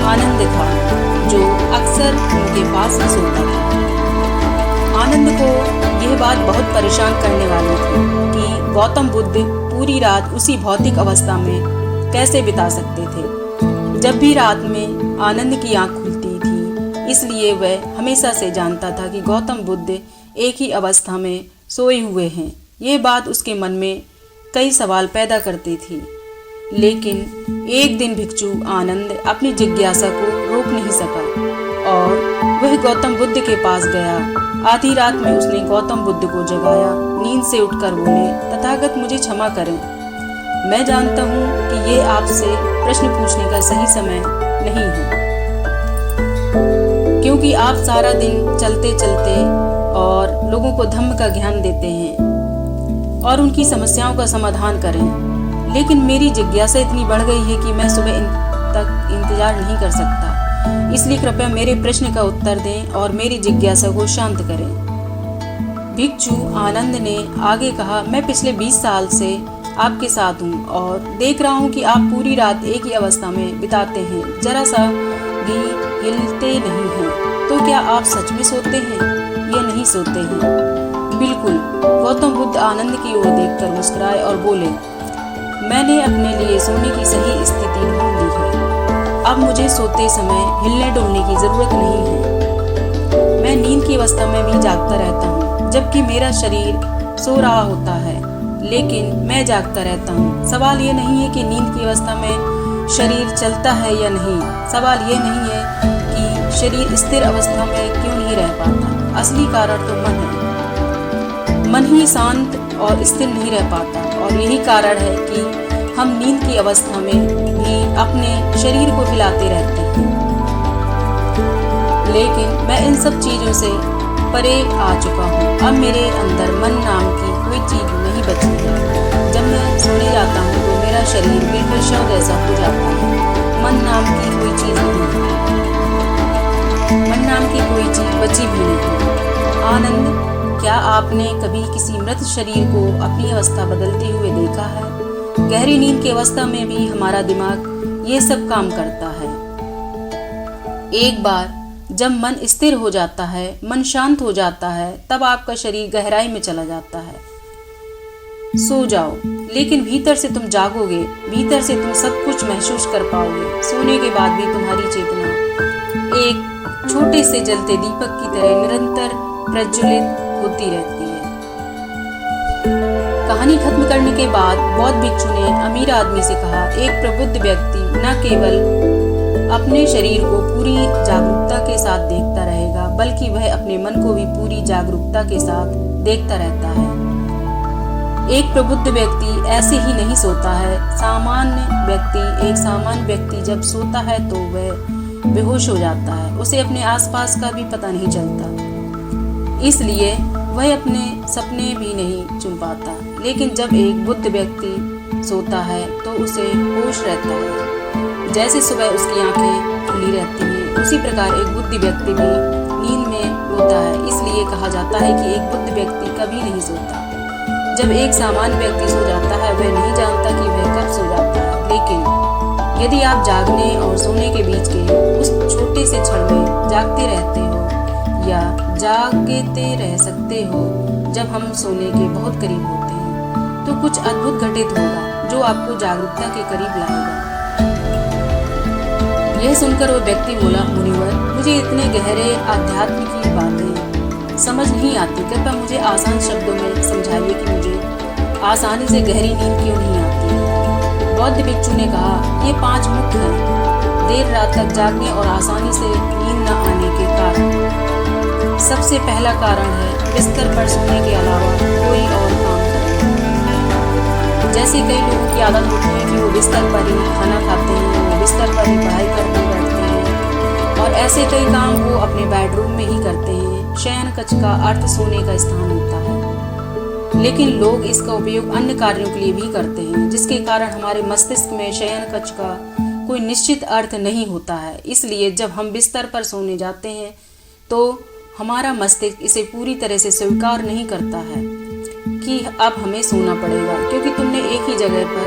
आनंद था, जो अक्सर उनके पास ही सोता था। आनंद को यह बात बहुत परेशान करने वाली थी कि गौतम बुद्ध पूरी रात उसी भौतिक अवस्था में कैसे बिता सकते थे। जब भी रात में आनंद की आंख खुलती थी, इसलिए वह हमेशा से जानता था कि गौतम बुद्ध एक ही अवस्था में सोए हुए हैं। ये बात उसके मन में कई सवाल पैदा करती थी। लेकिन एक दिन भिक्षु आनंद अपनी जिज्ञासा को रोक नहीं सका और वह गौतम बुद्ध के पास गया। आधी रात में उसने गौतम बुद्ध को जगाया। नींद से उठकर बोले, तथागत मुझे क्षमा करें, मैं जानता हूँ कि ये आपसे प्रश्न पूछने का सही समय नहीं है, क्योंकि आप सारा दिन चलते चलते और लोगों को धम्म का ज्ञान देते हैं और उनकी समस्याओं का समाधान करें। लेकिन मेरी जिज्ञासा इतनी बढ़ गई है कि मैं सुबह तक इंतजार नहीं कर सकता, इसलिए कृपया मेरे प्रश्न का उत्तर दें और मेरी जिज्ञासा को शांत करें। भिक्षु आनंद ने आगे कहा, मैं पिछले 20 साल से आपके साथ हूँ और देख रहा हूँ कि आप पूरी रात एक ही अवस्था में बिताते हैं, जरा सा भी हिलते नहीं हैं। तो क्या आप सच में सोते हैं या नहीं सोते हैं? बिल्कुल। गौतम बुद्ध आनंद की ओर देखकर मुस्कुराए और बोले, मैंने अपने लिए सोने की सही स्थिति ढूंढ ली है। अब मुझे सोते समय हिलने डुलने की जरूरत नहीं है। मैं नींद की अवस्था में भी जागता रहता हूँ, जबकि मेरा शरीर सो रहा होता है, लेकिन मैं जागता रहता हूँ। सवाल ये नहीं है कि नींद की अवस्था में शरीर चलता है या नहीं। सवाल ये नहीं है कि शरीर स्थिर अवस्था में क्यों नहीं रह पाता। असली कारण तो मन है। मन ही शांत और स्थिर नहीं रह पाता और यही कारण है कि हम नींद की अवस्था में भी अपने शरीर को हिलाते रहते हैं। लेकिन मैं इन सब चीज़ों से परे आ चुका हूँ। अब मेरे अंदर मन नाम की कोई चीज़ नहीं बची है। जब मैं सोने जाता हूँ तो मेरा शरीर बिल्कुल शव जैसा हो जाता है। मन नाम की कोई चीज़ नहीं है। मन नाम की कोई चीज़ बची भी नहीं है। आनंद, क्या आपने कभी किसी मृत शरीर को अपनी अवस्था बदलते हुए देखा है? गहरी नींद की अवस्था में भी हमारा दिमाग ये सब काम करता है। एक बार जब मन स्थिर हो जाता है, मन शांत हो जाता है, तब आपका शरीर गहराई में चला जाता है। सो जाओ, लेकिन भीतर से तुम जागोगे, भीतर से तुम सब कुछ महसूस कर पाओगे। सोने के बाद भी तुम्हारी चेतना एक छोटे से जलते दीपक की तरह निरंतर प्रज्वलित होती रहती है। कहानी खत्म करने के बाद बौद्ध भिक्षु ने अमीर आदमी से कहा, एक प्रबुद्ध व्यक्ति न केवल अपने शरीर को पूरी जागरूकता के साथ देखता रहेगा, बल्कि वह अपने मन को भी पूरी जागरूकता के साथ देखता रहता है। एक प्रबुद्ध व्यक्ति ऐसे ही नहीं सोता है। एक सामान्य व्यक्ति जब सोता है तो वह बेहोश हो जाता है, उसे अपने आसपास का भी पता नहीं चलता, इसलिए वह अपने सपने भी नहीं चुन पाता। लेकिन जब एक बुद्ध व्यक्ति सोता है तो उसे होश रहता है, जैसे सुबह उसकी आंखें खुली रहती हैं, उसी प्रकार एक बुद्ध व्यक्ति भी नींद में होता है। इसलिए कहा जाता है कि एक बुद्ध व्यक्ति कभी नहीं सोता। जब एक सामान्य व्यक्ति सो जाता है, वह नहीं जानता कि वह कब सो जाता है। लेकिन यदि आप जागने और सोने के बीच के उस छोटे से क्षण में जागते रहते हो या जागते रह सकते हो, जब हम सोने के बहुत करीब होते हैं, तो कुछ अद्भुत घटित होगा जो आपको जागरूकता के करीब लाएगा। यह सुनकर वो व्यक्ति बोला, मुनिवर, मुझे इतने गहरे आध्यात्म की बातें समझ नहीं आती। कृपया मुझे आसान शब्दों में समझाइए कि मुझे आसानी से गहरी नींद क्यों नहीं आती। बौद्ध भिक्षु ने कहा, ये 5 मुख्य हैं देर रात तक जागने और आसानी से नींद न आने के कारण। सबसे पहला कारण है बिस्तर पर सोने के अलावा कोई और काम करना। जैसे कई लोगों की आदत होती है कि वो बिस्तर पर ही खाना खाते हैं, वो बिस्तर पर ही पढ़ाई करने बैठते हैं और ऐसे कई काम वो अपने बेडरूम में ही करते हैं। शयन कक्ष का अर्थ सोने का स्थान होता है, लेकिन लोग इसका उपयोग अन्य कार्यों के लिए भी करते हैं, जिसके कारण हमारे मस्तिष्क में शयन कक्ष का कोई निश्चित अर्थ नहीं होता है। इसलिए जब हम बिस्तर पर सोने जाते हैं तो हमारा मस्तिष्क इसे पूरी तरह से स्वीकार नहीं करता है कि अब हमें सोना पड़ेगा, क्योंकि तुमने एक ही जगह पर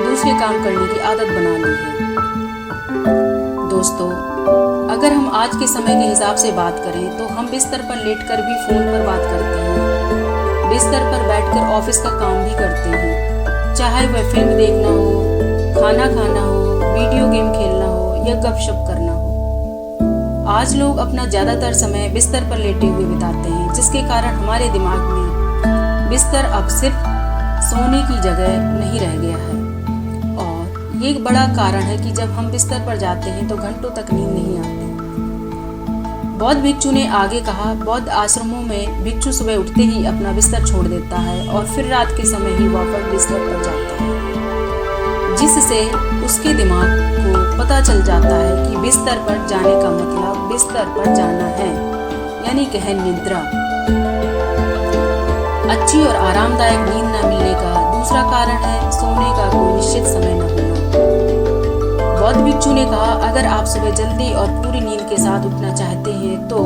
दूसरे काम करने की आदत बना ली है। दोस्तों, अगर हम आज के समय के हिसाब से बात करें तो हम बिस्तर पर लेटकर भी फ़ोन पर बात करते हैं, बिस्तर पर बैठकर ऑफिस का काम भी करते हैं, चाहे वह फिल्म देखना हो, खाना खाना हो, वीडियो गेम खेलना हो या गपशप करना हो। आज लोग अपना ज़्यादातर समय बिस्तर पर लेटे हुए बिताते हैं, जिसके कारण हमारे दिमाग में बिस्तर अब सिर्फ सोने की जगह नहीं रह गया है। ये एक बड़ा कारण है कि जब हम बिस्तर पर जाते हैं तो घंटों तक नींद नहीं आती। बौद्ध भिक्षु ने आगे कहा, बौद्ध आश्रमों में भिक्षु सुबह उठते ही अपना बिस्तर छोड़ देता है और फिर रात के समय ही वापस बिस्तर पर जाता है, जिससे उसके दिमाग को पता चल जाता है कि बिस्तर पर जाने का मतलब बिस्तर पर जाना है, यानी कि है निद्रा। अच्छी और आरामदायक नींद न मिलने का दूसरा कारण है सोने का कोई निश्चित समय न होना। बौद्ध भिक्षु ने कहा, अगर आप सुबह जल्दी और पूरी नींद के साथ उठना चाहते हैं तो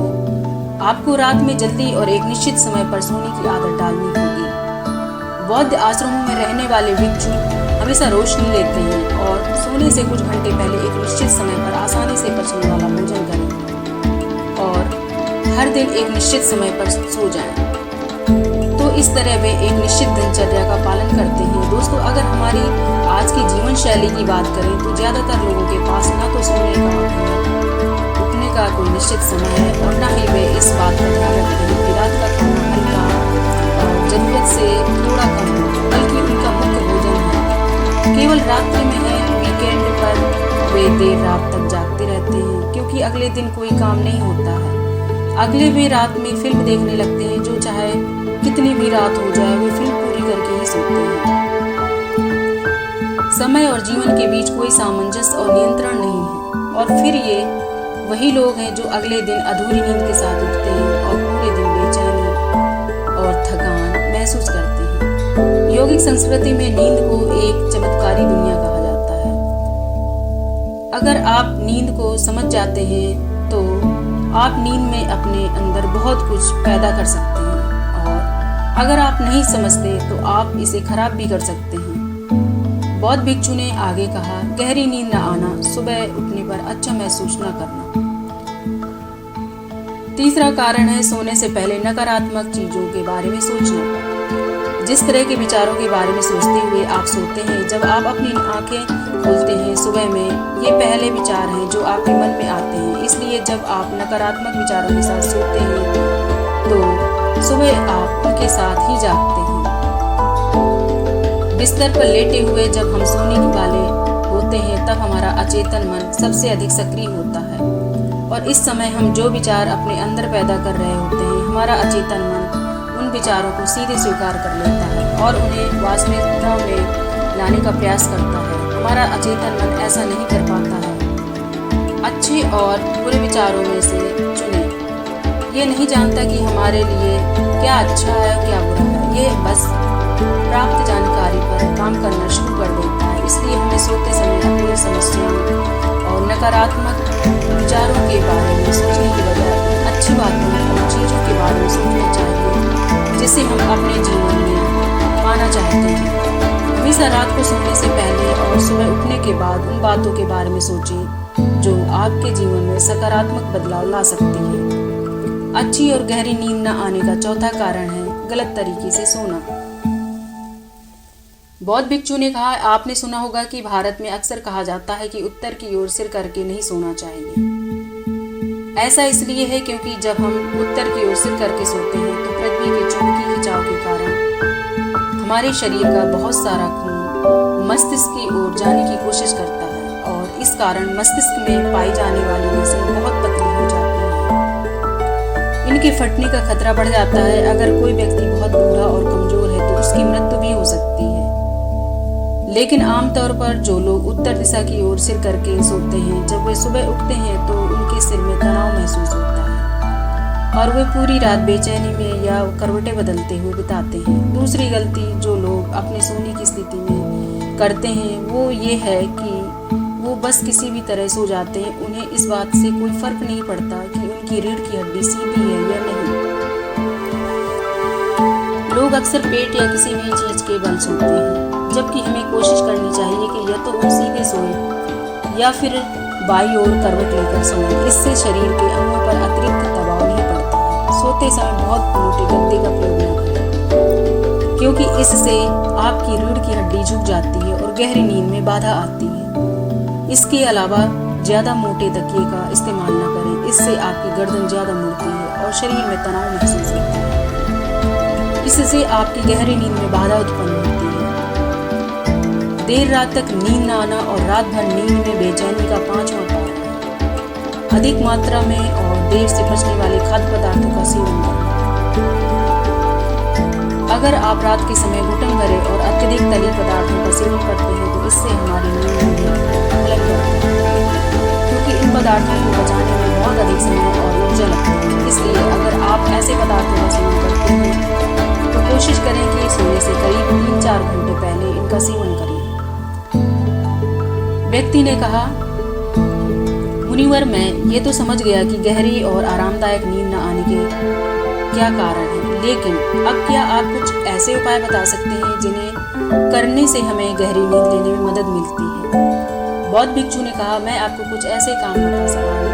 आपको रात में जल्दी और एक निश्चित समय पर सोने की आदत डालनी होगी। बौद्ध आश्रमों में रहने वाले भिक्षु हमेशा रोशनी लेते हैं और सोने से कुछ घंटे पहले एक निश्चित समय पर आसानी से पचने वाला भोजन करें और हर दिन एक निश्चित समय पर सो जाएं। तो इस तरह वे एक निश्चित दिनचर्या का पालन करते हैं। दोस्तों, अगर हमारी आज की जीवन शैली की बात करें तो ज़्यादातर लोगों के पास ना तो सोने का उठने का कोई निश्चित समय है और ना ही वे इस बात का ध्यान रखते हैं कि रात का खाना हल्का और जरूरत से थोड़ा कम हो, बल्कि उनका मुख्य भोजन है केवल रात्रि में है। वीकेंड पर वे देर रात तक जागते रहते हैं क्योंकि अगले दिन कोई काम नहीं होता है। अगले वे रात में फिल्म देखने लगते हैं, जो चाहे कितनी भी रात हो जाए वे फिल्म पूरी करके ही सोते हैं। समय और जीवन के बीच कोई सामंजस्य और नियंत्रण नहीं है और फिर ये वही लोग हैं जो अगले दिन अधूरी नींद के साथ उठते हैं और पूरे दिन बेचैनी और थकान महसूस करते हैं। योगिक संस्कृति में नींद को एक चमत्कारी दुनिया कहा जाता है। अगर आप नींद को समझ जाते हैं तो आप नींद में अपने अंदर बहुत कुछ पैदा कर सकते हैं और अगर आप नहीं समझते तो आप इसे खराब भी कर सकते हैं। बौद्ध भिक्षु ने आगे कहा, गहरी नींद न आना, सुबह उठने पर अच्छा महसूस न करना। तीसरा कारण है सोने से पहले नकारात्मक चीजों के बारे में सोचना। जिस तरह के विचारों के बारे में सोचते हुए आप सोते हैं, जब आप अपनी आंखें खोलते हैं सुबह में, ये पहले विचार हैं जो आपके मन में आते हैं। इसलिए जब आप नकारात्मक विचारों के साथ सोते हैं तो सुबह आप उनके साथ ही जागते हैं। बिस्तर पर लेटे हुए जब हम सोने वाले होते हैं तब हमारा अचेतन मन सबसे अधिक सक्रिय होता है और इस समय हम जो विचार अपने अंदर पैदा कर रहे होते हैं, हमारा अचेतन मन उन विचारों को सीधे स्वीकार कर लेता है और उन्हें वास्तविकता में लाने का प्रयास करता है। हमारा अचेतन मन ऐसा नहीं कर पाता है। अच्छे और बुरे विचारों में से चुने। ये नहीं जानता कि हमारे लिए क्या अच्छा है क्या बुरा है, ये बस प्राप्त जानकारी पर काम करना शुरू कर देता है। इसलिए हमें सोते समय अपनी समस्याओं और नकारात्मक विचारों के बारे में सोचने की बजाय अच्छी बातों और चीज़ों के बारे में सोचना चाहिए जिसे हम अपने जीवन में पाना चाहते हैं। हमेशा रात को सोने से पहले और सुबह उठने के बाद उन बातों के बारे में सोचें जो आपके जीवन में सकारात्मक बदलाव ला सकती है। अच्छी और गहरी नींद न आने का चौथा कारण है गलत तरीके से सोना। बौद्ध भिक्षु ने कहा, आपने सुना होगा कि भारत में अक्सर कहा जाता है कि उत्तर की ओर सिर करके नहीं सोना चाहिए। ऐसा इसलिए है क्योंकि जब हम उत्तर की ओर सिर करके सोते हैं तो पृथ्वी के चुंबकीय खिंचाव के कारण हमारे शरीर का बहुत सारा खून मस्तिष्क की ओर जाने की कोशिश करता है और इस कारण मस्तिष्क में पाई जाने वाली नसें बहुत पतली हो जाती हैं। इनके फटने का खतरा बढ़ जाता है। अगर कोई व्यक्ति बहुत बूढ़ा और कमजोर है तो उसकी मृत्यु भी हो सकती है। लेकिन आमतौर पर जो लोग उत्तर दिशा की ओर सिर करके सोते हैं, जब वे सुबह उठते हैं तो उनके सिर में तनाव महसूस होता है और वे पूरी रात बेचैनी में या करवटें बदलते हुए बिताते हैं। दूसरी गलती जो लोग अपने सोने की स्थिति में करते हैं वो ये है कि वो बस किसी भी तरह सो जाते हैं। उन्हें इस बात से कोई फर्क नहीं पड़ता कि उनकी रीढ़ की हड्डी सीधी है या नहीं। लोग अक्सर पेट या किसी भी चीज के बल सोते हैं, जबकि हमें कोशिश करनी चाहिए कि या तो हम सीधे सोएं या फिर बाई ओर करवट लेकर सोएं। इससे शरीर के अंगों पर अतिरिक्त दबाव नहीं पड़ता है। सोते समय बहुत मोटे गद्दे का प्रयोग न करें, क्योंकि इससे आपकी रीढ़ की हड्डी झुक जाती है और गहरी नींद में बाधा आती है। इसके अलावा ज्यादा मोटे तकिए का इस्तेमाल न करें, इससे आपकी गर्दन ज्यादा मुड़ती है और शरीर में तनाव महसूस होता है। इससे आपकी गहरी नींद में बाधा उत्पन्न होती है। देर रात तक नींद न आना और रात भर नींद में बेचैनी का 5वां कारण है। अधिक मात्रा में और देर से पचने वाले खाद्य पदार्थों का सेवन करना। अगर आप रात के समय घुटन भरे और अत्यधिक तली पदार्थों का सेवन करते हैं तो इससे हमारी नींद में खलल पड़ता है, क्योंकि इन पदार्थों को पचाने में बहुत अधिक समय और ऊर्जा लगती है। इसलिए अगर आप ऐसे पदार्थों का सेवन करते हैं तो कोशिश करें कि सोने से करीब 3-4 घंटे पहले इनका सेवन करें। व्यक्ति ने कहा, मुनिवर, मैं ये तो समझ गया कि गहरी और आरामदायक नींद न आने के क्या कारण है, लेकिन अब क्या आप कुछ ऐसे उपाय बता सकते हैं जिन्हें करने से हमें गहरी नींद लेने में मदद मिलती है? बौद्ध भिक्षु ने कहा, मैं आपको कुछ ऐसे काम बता सकता हूँ